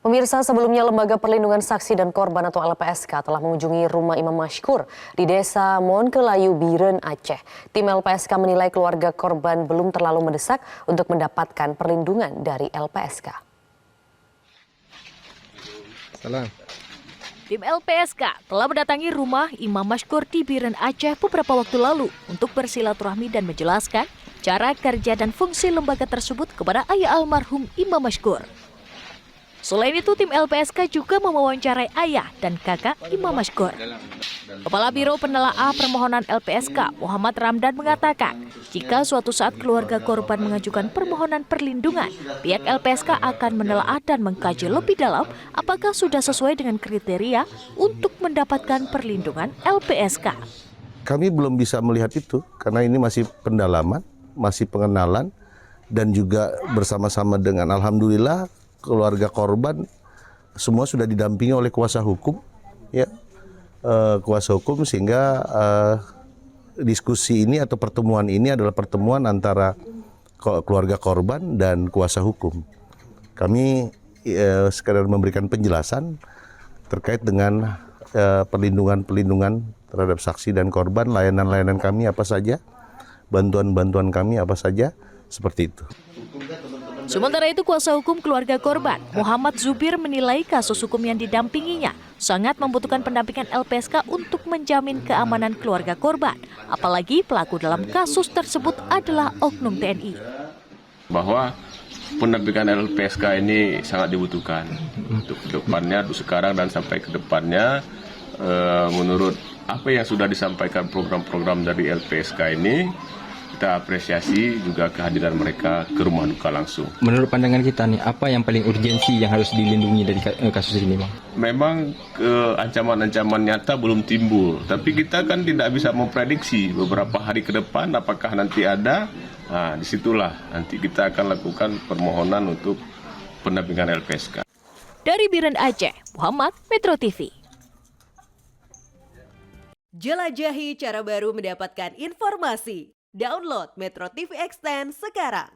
Pemirsa, sebelumnya Lembaga Perlindungan Saksi dan Korban atau LPSK telah mengunjungi rumah Imam Mashkur di Desa Monkelayu, Biren, Aceh. Tim LPSK menilai keluarga korban belum terlalu mendesak untuk mendapatkan perlindungan dari LPSK. Tim LPSK telah mendatangi rumah Imam Mashkur di Biren, Aceh beberapa waktu lalu untuk bersilaturahmi dan menjelaskan cara kerja dan fungsi lembaga tersebut kepada ayah almarhum Imam Mashkur. Selain itu, tim LPSK juga mewawancarai ayah dan kakak Imam Mashkur. Kepala Biro Penelaah Permohonan LPSK, Muhammad Ramdan, mengatakan jika suatu saat keluarga korban mengajukan permohonan perlindungan, pihak LPSK akan menelaah dan mengkaji lebih dalam apakah sudah sesuai dengan kriteria untuk mendapatkan perlindungan LPSK. Kami belum bisa melihat itu karena ini masih pendalaman, masih pengenalan, dan juga bersama-sama dengan alhamdulillah keluarga korban semua sudah didampingi oleh kuasa hukum, ya, kuasa hukum, sehingga diskusi ini atau pertemuan ini adalah pertemuan antara keluarga korban dan kuasa hukum. Kami sekadar memberikan penjelasan terkait dengan perlindungan terhadap saksi dan korban, layanan-layanan kami apa saja, bantuan-bantuan kami apa saja, seperti itu. Sementara itu, kuasa hukum keluarga korban, Muhammad Zubir, menilai kasus hukum yang didampinginya sangat membutuhkan pendampingan LPSK untuk menjamin keamanan keluarga korban. Apalagi pelaku dalam kasus tersebut adalah oknum TNI. Bahwa pendampingan LPSK ini sangat dibutuhkan untuk kedepannya, untuk sekarang dan sampai ke depannya. Menurut apa yang sudah disampaikan program-program dari LPSK ini, kita apresiasi juga kehadiran mereka ke rumah duka langsung. Menurut pandangan kita nih, apa yang paling urgensi yang harus dilindungi dari kasus ini, Bang? Memang ancaman-ancaman nyata belum timbul, tapi kita kan tidak bisa memprediksi beberapa hari ke depan apakah nanti ada. Nah, disitulah nanti kita akan lakukan permohonan untuk pendampingan LPSK. Dari Biren, Aceh, Muhammad, Metro TV. Jelajahi cara baru mendapatkan informasi. Download Metro TV Extend sekarang.